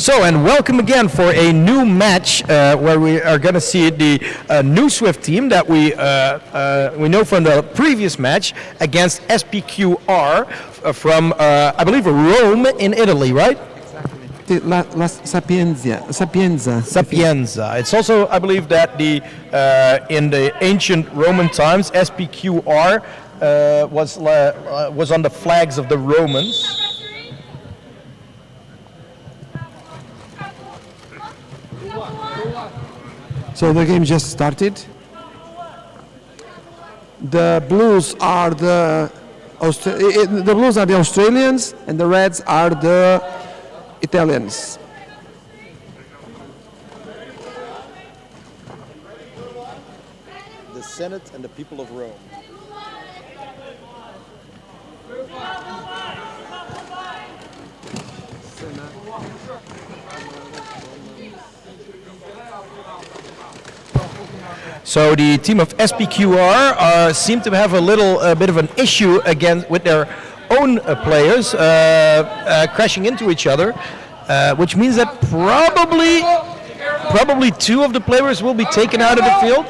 So, and welcome again for a new match where we are going to see the NUSWift team that we know from the previous match against SPQR from, I believe, Rome in Italy, right? La Sapienza. Sapienza. It's also, I believe, that the in the ancient Roman times, SPQR was on the flags of the Romans. So the game just started. The blues are the Australians and the reds are the Italians. The Senate and the people of Rome. So the team of SPQR seem to have a little bit of an issue again with their own players crashing into each other, which means that probably two of the players will be taken out of the field.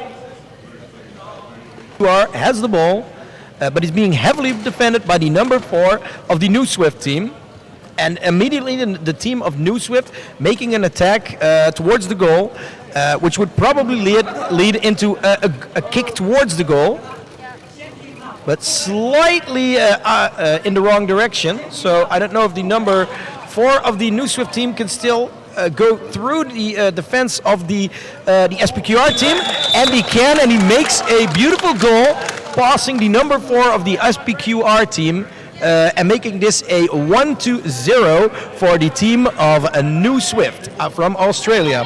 SPQR has the ball, but is being heavily defended by the number 4 of the NUSWift team. And immediately the team of NUSWift making an attack towards the goal, which would probably lead into a kick towards the goal, but slightly in the wrong direction. So I don't know if the number 4 of the NUSWift team can still go through the defense of the SPQR team, and he can, and he makes a beautiful goal, passing the number 4 of the SPQR team. And making this a 1-0 for the team of NUSWift from Australia.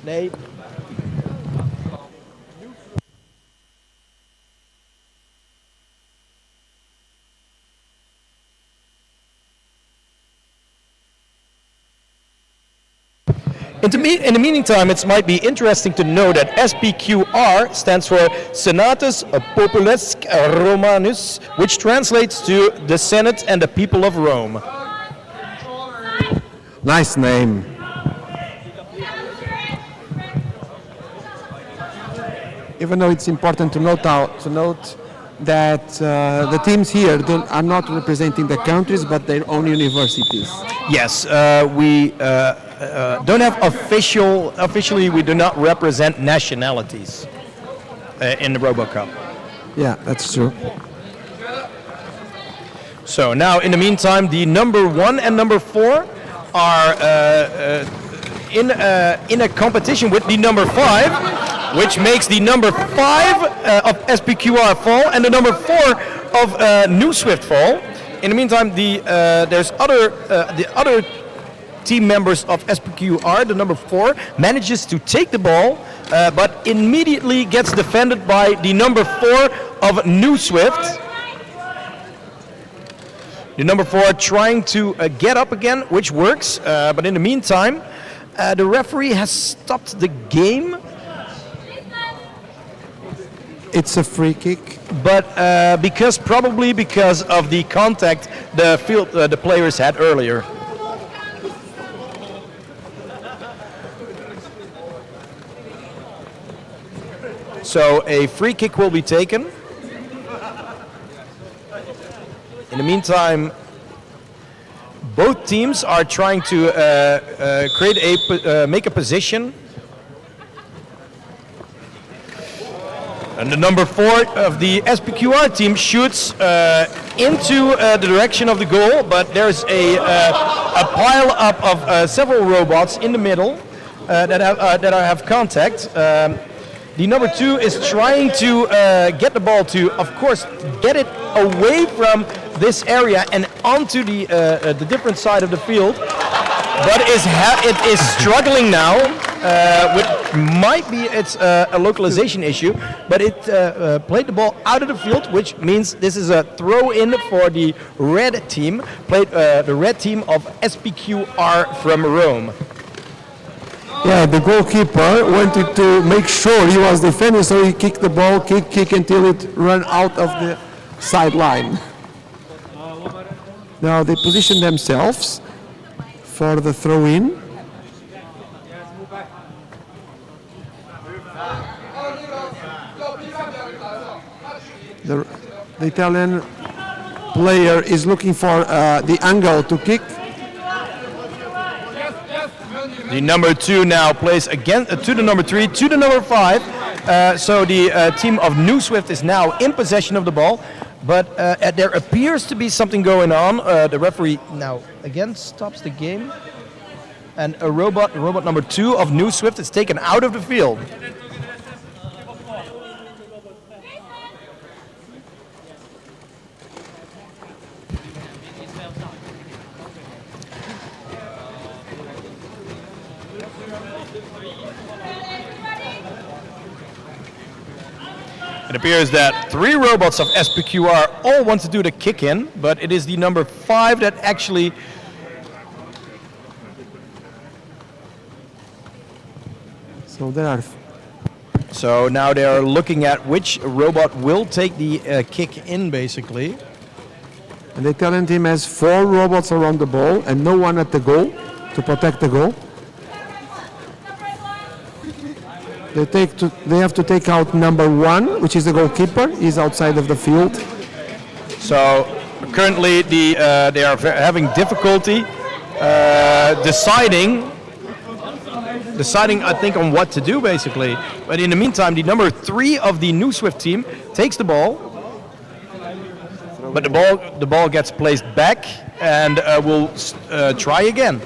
Nee. In the meantime, it might be interesting to know that SPQR stands for Senatus Populus Romanus, which translates to the Senate and the people of Rome. Nice name. Even though it's important to note that the teams here are not representing the countries but their own universities. Yes, we don't have officially we do not represent nationalities in the RoboCup. Yeah, that's true. So now in the meantime, the number 1 and number 4 are in a competition with the number 5, which makes the number 5 of SPQR fall and the number 4 of NUSWift fall. In the meantime, there's the other team members of SPQR, the number 4, manages to take the ball, but immediately gets defended by the number 4 of NUSWift. The number 4 trying to get up again, which works, but in the meantime, the referee has stopped the game. It's a free kick, but probably because of the contact the players had earlier. So a free kick will be taken. In the meantime, both teams are trying to make a position. And the number 4 of the SPQR team shoots into the direction of the goal, but there's a pile up of several robots in the middle that have contact. The number 2 is trying to get the ball to, of course, get it away from this area and onto the different side of the field, but it is struggling now. It's a localization issue, but it played the ball out of the field, which means this is a throw in for the red team, the red team of SPQR from Rome. Yeah, the goalkeeper wanted to make sure he was defending, so he kicked the ball, kick until it ran out of sideline. Now they position themselves for the throw-in. The Italian player is looking for the angle to kick. The number 2 now plays again to the number 3, to the number 5. So the team of NewSwift is now in possession of the ball. But there appears to be something going on. The referee now again stops the game. And robot number 2 of NewSwift is taken out of the field. It appears that 3 robots of SPQR all want to do the kick in, but it is the number 5 that actually So now they are looking at which robot will take the kick in, basically. And the Italian team has 4 robots around the ball and no one at the goal to protect the goal. They have to take out number 1, which is the goalkeeper. He's outside of the field. So currently they are having difficulty deciding, I think, on what to do, basically. But in the meantime, the number 3 of the NewSwift team takes the ball. But the ball gets placed back and will try again.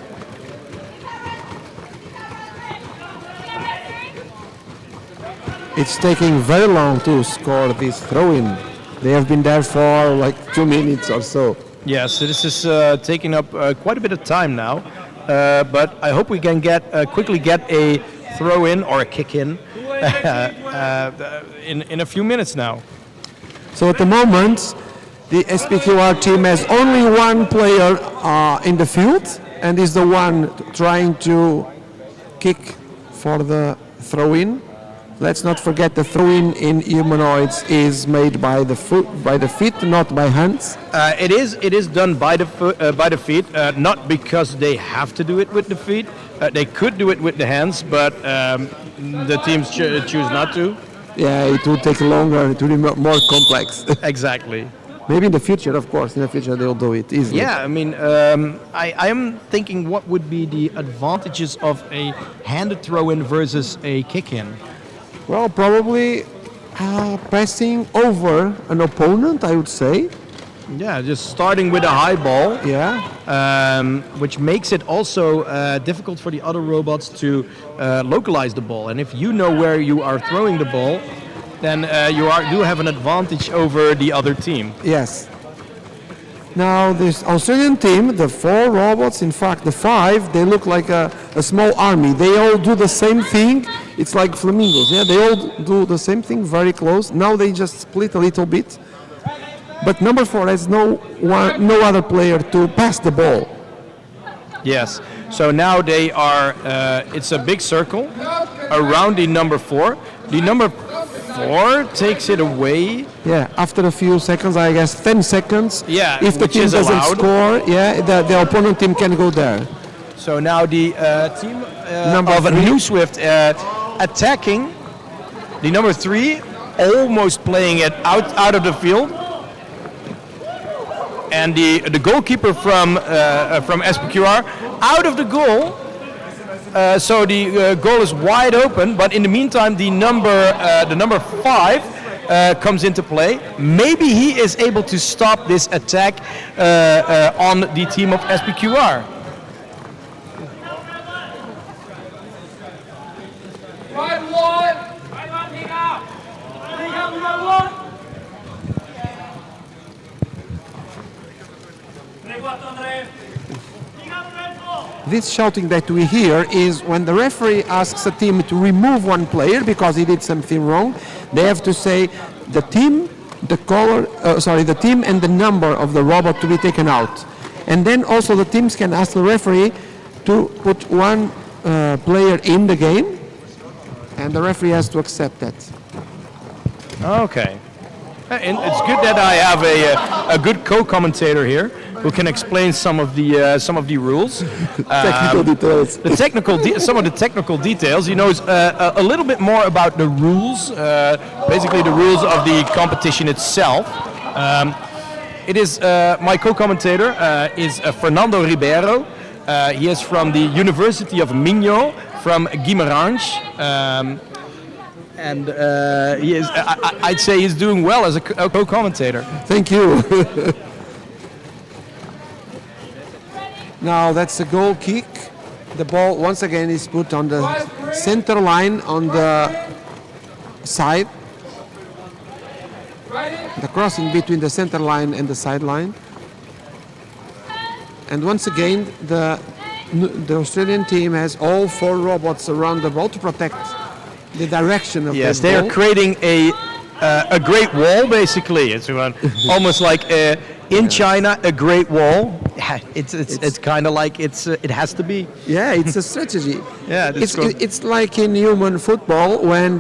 It's taking very long to score this throw-in. They have been there for like 2 minutes or so. Yes, this is taking up quite a bit of time now. But I hope we can quickly get a throw-in or a kick-in in a few minutes now. So at the moment, the SPQR team has only 1 player in the field and is the one trying to kick for the throw-in. Let's not forget the throw-in in Humanoids is made by the feet, not by hands. It is done by the feet, not because they have to do it with the feet. They could do it with the hands, but the teams choose not to. Yeah, it would take longer. It would be more complex. Exactly. Maybe in the future, of course. In the future, they'll do it easily. Yeah, I mean, I am thinking what would be the advantages of a handed throw-in versus a kick-in. Well, probably passing over an opponent, I would say. Yeah, just starting with a high ball. Yeah. Which makes it also difficult for the other robots to localize the ball. And if you know where you are throwing the ball, then you do have an advantage over the other team. Yes. Now, this Australian team, the 4 robots, in fact, the 5, they look like a small army. They all do the same thing. It's like flamingos. Yeah, they all do the same thing, very close. Now they just split a little bit. But number 4 has no other player to pass the ball. Yes. So now they are. It's a big circle around the number 4. The number 4 takes it away. Yeah, after a few seconds, I guess 10 seconds. Yeah, if the team doesn't score, yeah, the opponent team can go there. So now the team Number of 3. NewSwift attacking the number 3, almost playing it out of the field. And the goalkeeper from SPQR out of the goal. So the goal is wide open, but in the meantime, the number 5 comes into play. Maybe he is able to stop this attack on the team of SPQR. This shouting that we hear is when the referee asks a team to remove one player because he did something wrong. They have to say the team, the team and the number of the robot to be taken out. And then also the teams can ask the referee to put one player in the game, and the referee has to accept that. Okay. And it's good that I have a good co-commentator here who can explain some of the rules. Technical details. Some of the technical details. He knows a little bit more about the rules, basically the rules of the competition itself. It is my co-commentator is Fernando Ribeiro. He is from the University of Minho, from Guimarães. And he is, I'd say he's doing well as a co-commentator. Thank you. Now that's a goal kick. The ball once again is put on the center line on the side. The crossing between the center line and the sideline. And once again, the Australian team has all 4 robots around the ball to protect the direction of the ball. Yes, they are creating a great wall, basically. It's almost like in China, a great wall. Yeah, it's kind of like it has to be. Yeah, it's a strategy. Yeah, it's like in human football when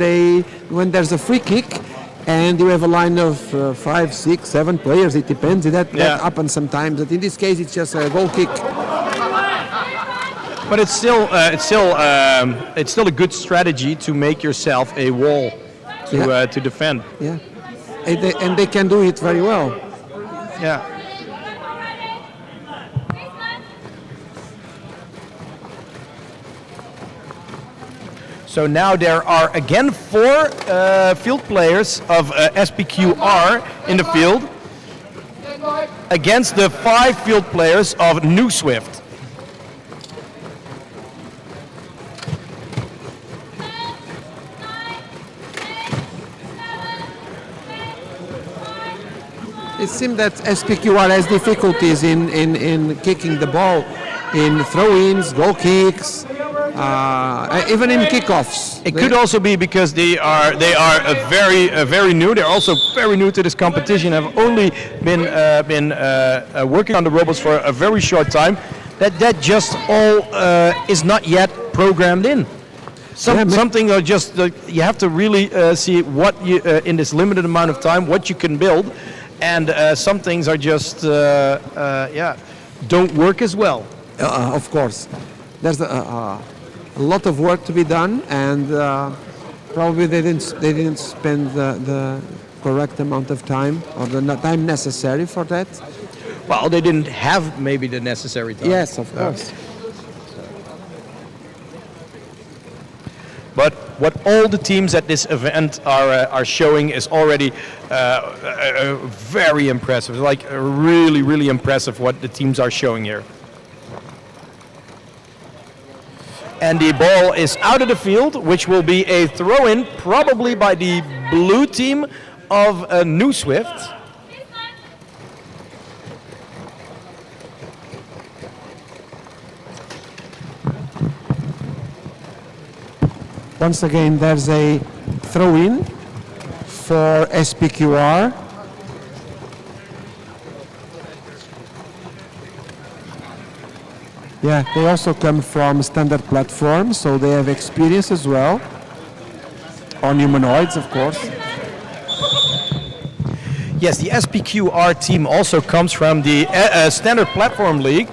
there's a free kick and you have a line of 5, 6, 7 players. It depends. That happens sometimes. But in this case, it's just a goal kick. But it's still a good strategy to make yourself a wall to defend. Yeah, and they can do it very well. Yeah. So now there are again 4 field players of SPQR in the field against the 5 field players of NUSWift. It seems that SPQR has difficulties in kicking the ball, in throw-ins, goal kicks, even in kickoffs. It could also be because they are very new. They're also very new to this competition. Have only been working on the robots for a very short time. That just all is not yet programmed in. Something are just you have to really see what you in this limited amount of time what you can build. And some things are just, don't work as well. Of course, there's a lot of work to be done, and probably they didn't spend the correct amount of time or the time necessary for that. Well, they didn't have maybe the necessary time. Yes, of course. But what all the teams at this event are showing is already very impressive. Like really, really impressive what the teams are showing here. And the ball is out of the field, which will be a throw-in, probably by the blue team of NUSWift. Once again, there's a throw-in for SPQR. Yeah, they also come from standard platforms, so they have experience as well. On humanoids, of course. Yes, the SPQR team also comes from the standard platform league,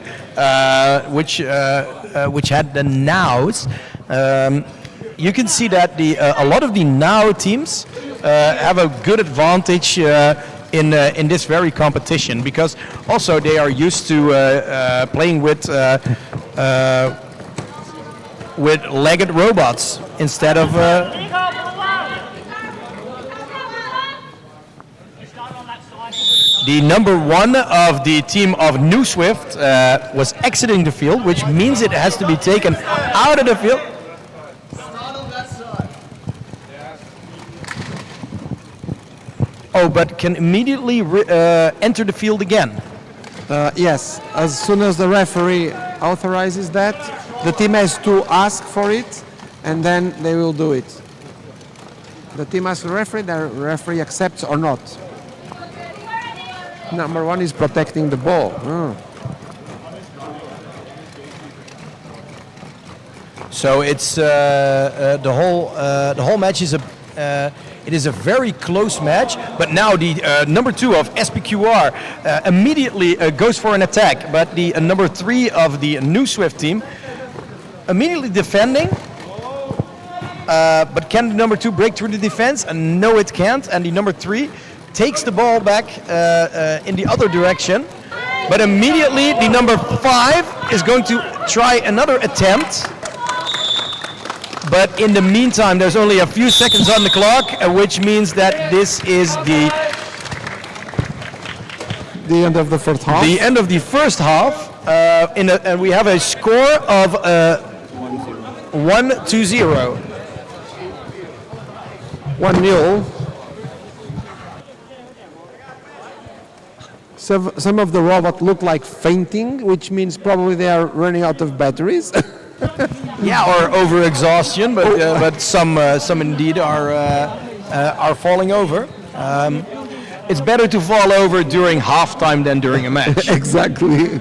which had the nows. You can see that a lot of the now teams have a good advantage in this very competition because also they are used to playing with legged robots instead of. The number 1 of the team of NUSWift was exiting the field, which means it has to be taken out of the field. Oh, but can immediately enter the field again. Yes, as soon as the referee authorizes that, the team has to ask for it, and then they will do it. The team asks the referee accepts or not. Number 1 is protecting the ball. So it's the whole match is It is a very close match, but now the number 2 of SPQR immediately goes for an attack, but the number 3 of the NewSwift team immediately defending. But can the number 2 break through the defense? And no, it can't. And the number 3 takes the ball back in the other direction. But immediately the number 5 is going to try another attempt. But in the meantime, there's only a few seconds on the clock, which means that this is the end of the first half. The end of the first half. And we have a score of 1-0. 1-0. Some of the robots look like fainting, which means probably they are running out of batteries. Yeah, or over-exhaustion, but some indeed are falling over. It's better to fall over during halftime than during a match. Exactly.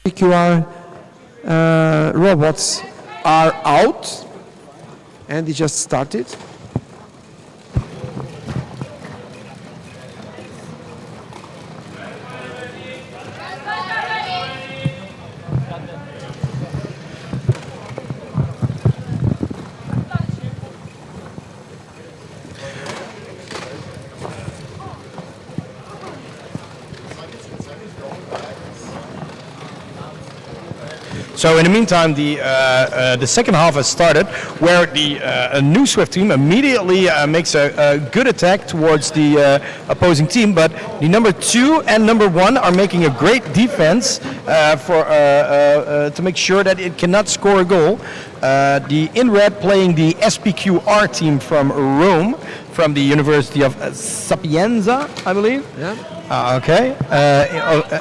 SPQR robots are out, and they just started. So in the meantime, the second half has started, where the NewSwift team immediately makes a good attack towards the opposing team, but the number 2 and number 1 are making a great defense to make sure that it cannot score a goal. The in red playing the SPQR team from Rome, from the University of Sapienza, I believe. Yeah. Okay.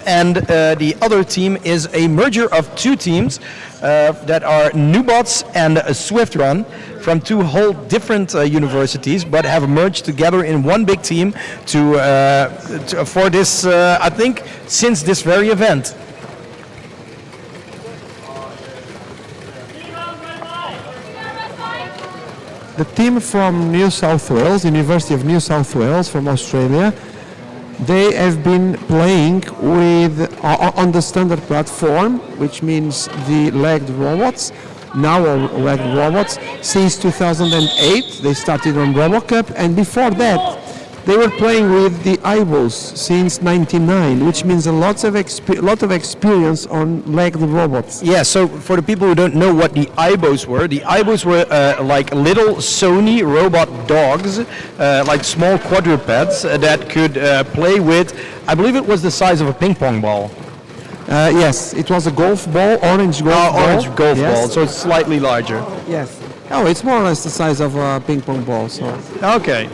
And the other team is a merger of 2 teams that are NUBOTS and SwiftRun from 2 whole different universities, but have merged together in one big team for this, I think, since this very event. The team from New South Wales, University of New South Wales from Australia, they have been playing with on the standard platform, which means the legged robots, now legged robots, since 2008. They started on RoboCup, and before that, they were playing with the eyeballs since '99, which means a lot of experience on legged robots. Yeah, so for the people who don't know what the eyeballs were like little Sony robot dogs, like small quadrupeds that could play with, I believe it was the size of a ping pong ball. Yes, it was a golf ball, orange golf ball. Orange golf Yes. ball, so it's slightly larger. Yes. Oh, it's more or less the size of a ping pong ball. So. Okay.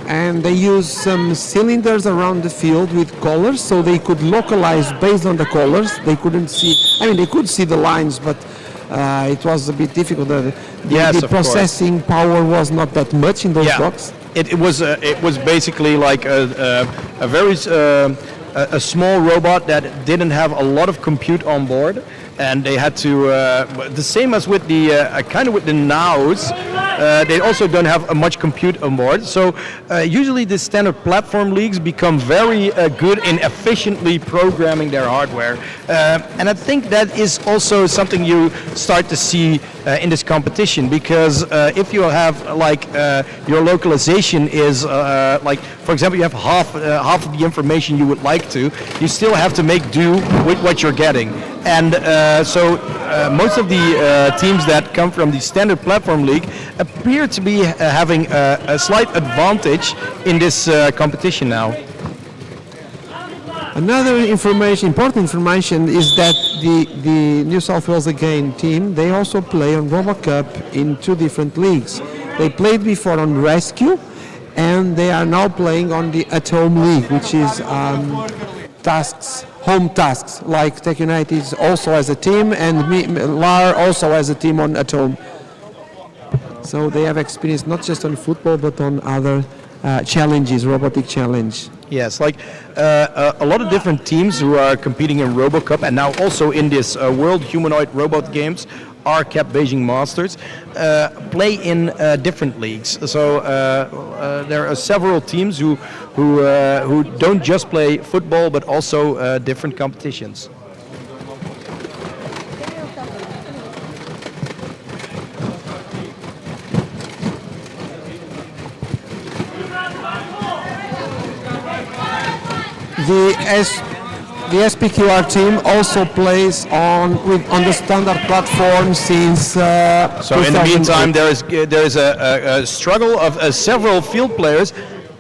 And they used some cylinders around the field with colors, so they could localize based on the colors. They couldn't see, I mean, they could see the lines, but it was a bit difficult. The processing power was not that much in those dogs. It was basically like a very a small robot that didn't have a lot of compute on board, and they had to the same as with the kind of with the nows. They also don't have much compute on board. So usually the standard platform leagues become very good in efficiently programming their hardware. And I think that is also something you start to see in this competition, because if you have like your localization is like, for example, you have half of the information you would like to, you still have to make do with what you're getting. And so most of the teams that come from the standard platform league appear to be having a slight advantage in this competition now. Another important information is that the New South Wales again team, they also play on RoboCup in 2 different leagues. They played before on Rescue, and they are now playing on the At Home League, which is home tasks, like Tech United also as a team, and LAR also as a team on At Home. So they have experience not just on football, but on other challenges, robotic challenge. Yes, like a lot of different teams who are competing in RoboCup and now also in this World Humanoid Robot Games, RCAP Beijing Masters, play in different leagues. So there are several teams who don't just play football but also different competitions. The SPQR team also plays on the standard platform since. So in the meantime, there is a struggle of several field players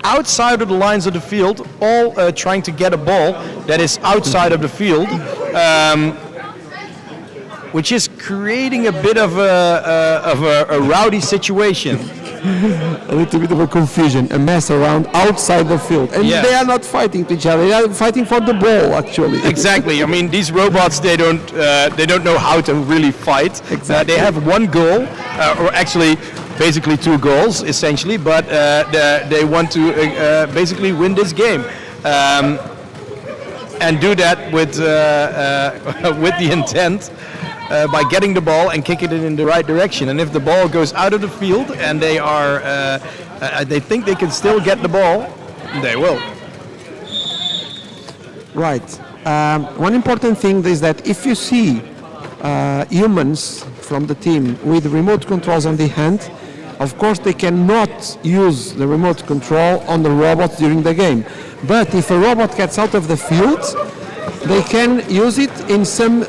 outside of the lines of the field, all trying to get a ball that is outside of the field, which is creating a bit of a rowdy situation. A little bit of a confusion, a mess around outside the field, and Yes. they are not fighting each other. They are fighting for the ball, actually. Exactly. I mean, these robots, they don't know how to really fight. Exactly. They have one goal, or actually, basically 2 goals, essentially. But they want to basically win this game. and do that with with the intent by getting the ball and kicking it in the right direction. And if the ball goes out of the field and they think they can still get the ball, they will. Right. One important thing is that if you see humans from the team with remote controls on the hand, of course they cannot use the remote control on the robot during the game. But if a robot gets out of the field, they can use it in some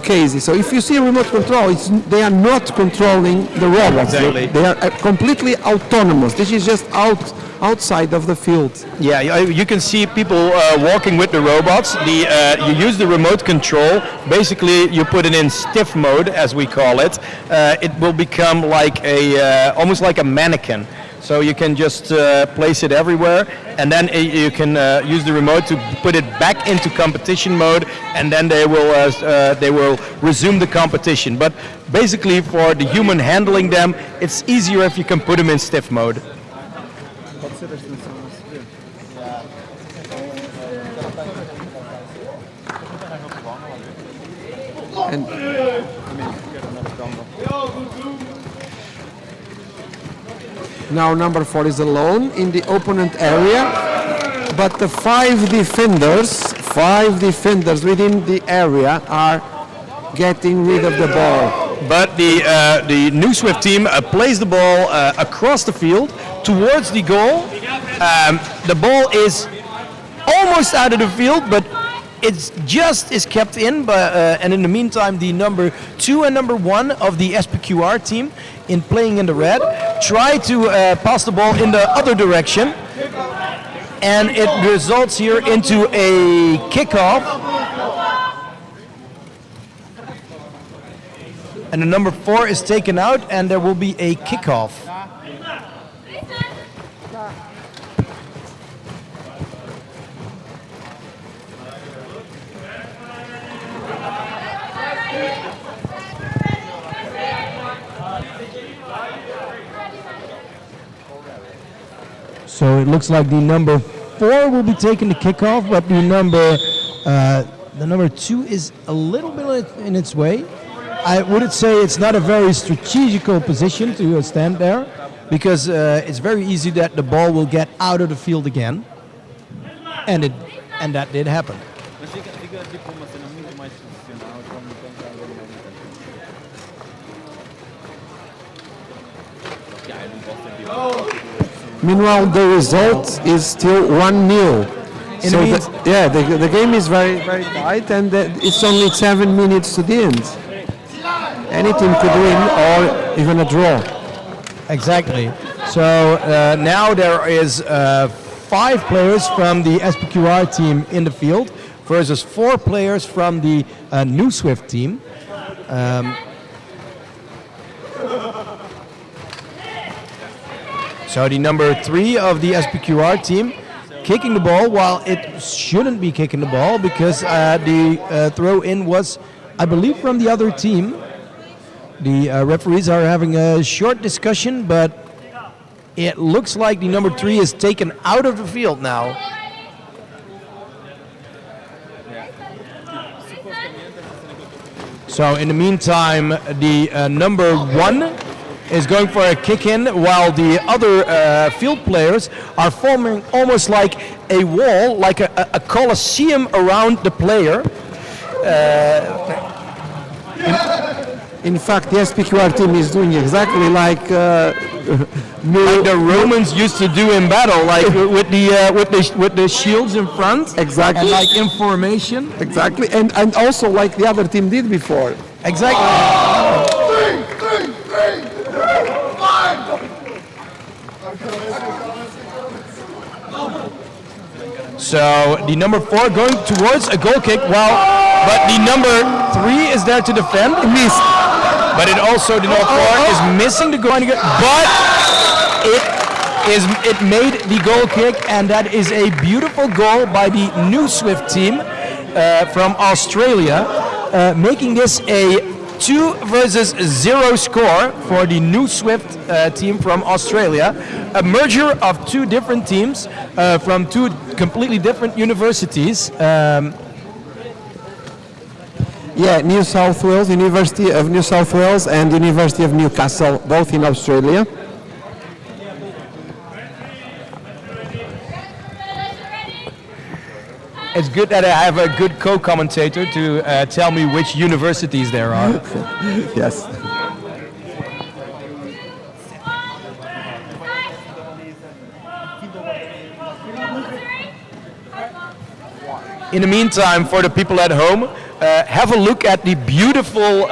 cases. So if you see a remote control, they are not controlling the robots. Exactly. They are completely autonomous. This is just outside of the field. Yeah, you can see people walking with the robots. You use the remote control. Basically, you put it in stiff mode, as we call it. It will become like almost like a mannequin. So you can just place it everywhere, and then you can use the remote to put it back into competition mode, and then they will resume the competition. But basically, for the human handling them, it's easier if you can put them in stiff mode. And now number 4 is alone in the opponent area, but the five defenders within the area are getting rid of the ball. But the NUSWift team plays the ball across the field towards the goal. The ball is almost out of the field, but it's just is kept in. And in the meantime, the number 2 and number 1 of the SPQR team, in playing in the red, try to pass the ball in the other direction, and it results here into a kickoff. And the number 4 is taken out, and there will be a kickoff. So it looks like the number 4 will be taking the kickoff, but the number 2 is a little bit in its way. I wouldn't say it's not a very strategical position to stand there, because it's very easy that the ball will get out of the field again, and that did happen. Meanwhile, the result is still 1-0. So the game is very, very tight, and it's only 7 minutes to the end. Any team could win, or even a draw. Exactly. So now there is 5 players from the SPQR team in the field versus 4 players from the NUSWift team. So the number 3 of the SPQR team kicking the ball, while it shouldn't be kicking the ball, because the throw-in was, I believe, from the other team. The referees are having a short discussion, but it looks like the number 3 is taken out of the field now. So in the meantime, the number 1 is going for a kick-in, while the other field players are forming almost like a wall, like a coliseum around the player. In fact, the SPQR team is doing exactly like like the Romans used to do in battle, like with the shields in front. Exactly. And like in formation. Exactly, and also like the other team did before. Exactly. So the number 4 going towards a goal kick, but the number 3 is there to defend. Missed. But the number 4 is missing the goal, but it made the goal kick, and that is a beautiful goal by the NUSWift team from Australia, making this a 2 versus 0 score for the NewSwift team from Australia. A merger of 2 different teams from 2 completely different universities. Yeah, New South Wales, University of New South Wales and University of Newcastle, both in Australia. It's good that I have a good co-commentator to tell me which universities there are. Yes. In the meantime, for the people at home, have a look at the beautiful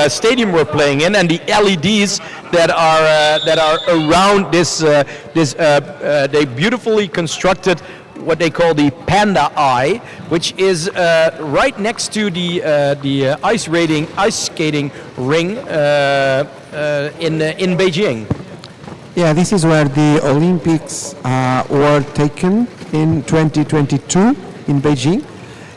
stadium we're playing in, and the LEDs that are around this. They beautifully constructed what they call the Panda Eye, which is right next to the ice skating ring in Beijing. Yeah, this is where the Olympics were taken in 2022 in Beijing.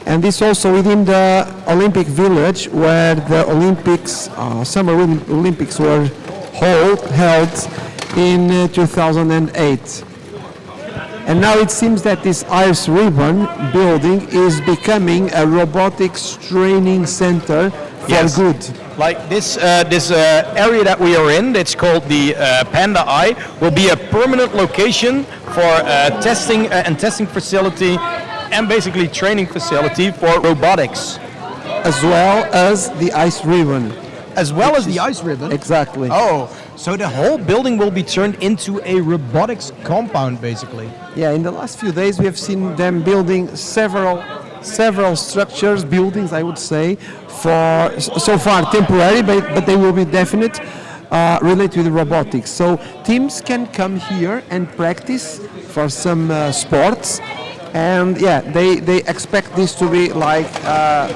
And this also within the Olympic Village where the Olympics, Summer Olympics were held in 2008. And now it seems that this Ice Ribbon building is becoming a robotics training center for good. Like this area that we are in, it's called the Panda Eye, will be a permanent location for testing and testing facility and basically training facility for robotics. As well as the Ice Ribbon. As well as the Ice Ribbon? Exactly. Oh, so the whole building will be turned into a robotics compound, basically. Yeah, in the last few days we have seen them building several structures, buildings, I would say, for so far temporary, but they will be definite, related with robotics. So teams can come here and practice for some sports, and yeah, they expect this to be like a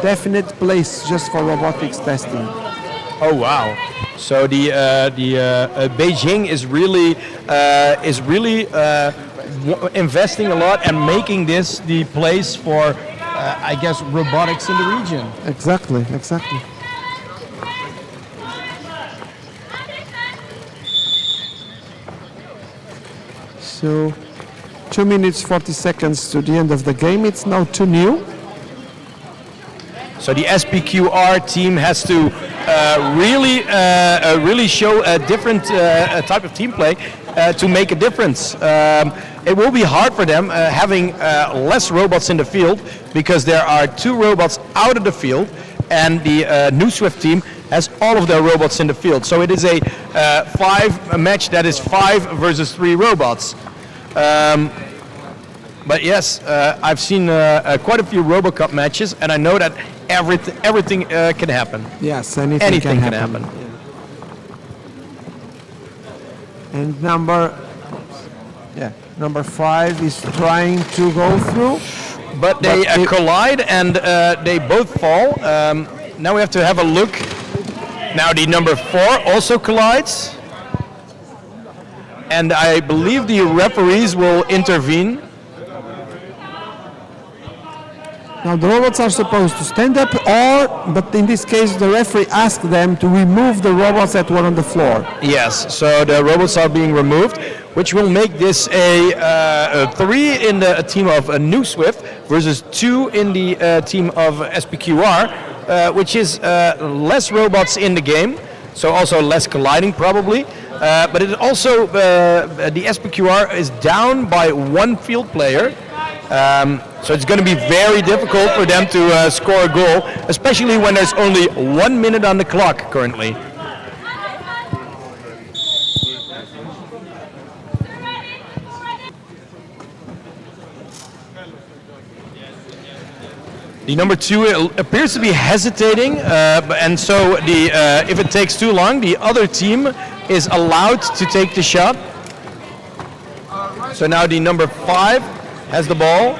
definite place just for robotics testing. Oh wow! So the Beijing is really investing a lot and making this the place for, I guess, robotics in the region. Exactly. So, 2 minutes 40 seconds to the end of the game. It's now 2-0. So the SPQR team has to really show a different type of team play to make a difference. It will be hard for them having less robots in the field because there are 2 robots out of the field, and the NewSwift team has all of their robots in the field. So it is a match that is 5 versus 3 robots. But yes, I've seen quite a few RoboCup matches, and I know that everything can happen. Yes, anything can happen. And number 5 is trying to go through. But they collide and they both fall. Now we have to have a look. Now the number 4 also collides. And I believe the referees will intervene. Now the robots are supposed to stand up, but in this case the referee asked them to remove the robots that were on the floor. Yes, so the robots are being removed, which will make this a 3 in the team of NewSwift versus 2 in the team of SPQR, which is less robots in the game, so also less colliding probably. But it also, the SPQR is down by 1 field player. So it's going to be very difficult for them to score a goal, especially when there's only 1 minute on the clock currently. The number 2 appears to be hesitating, and so if it takes too long, the other team is allowed to take the shot. So now the number 5 has the ball.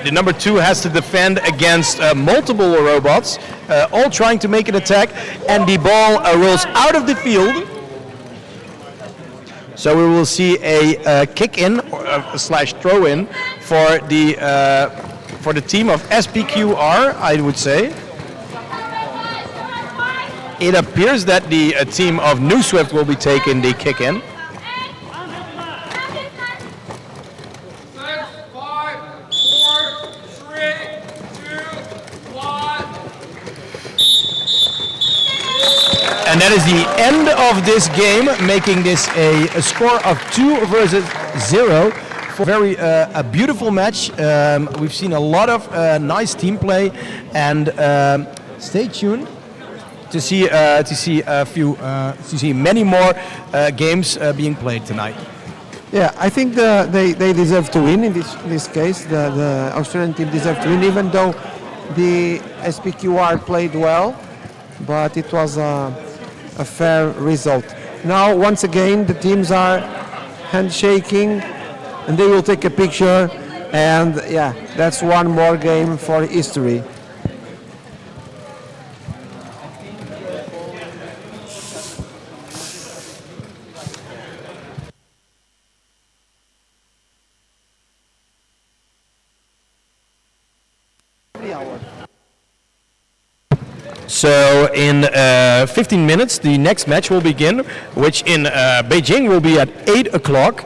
The number 2 has to defend against multiple robots, all trying to make an attack, and the ball rolls out of the field. So we will see a kick-in slash throw-in for the team of SPQR, I would say. It appears that the team of NewSwift will be taking the kick in. 6, 5, 4, 3, 2, 1. And that is the end of this game, making this a score of 2 versus 0. Very a beautiful match. We've seen a lot of nice team play, and stay tuned to see many more games being played tonight. Yeah, I think they deserve to win in this case. The Australian team deserved to win, even though the SPQR played well, but it was a fair result. Now, once again, the teams are handshaking, and they will take a picture, and yeah, that's one more game for history. So in 15 minutes, the next match will begin, which in Beijing will be at 8 o'clock.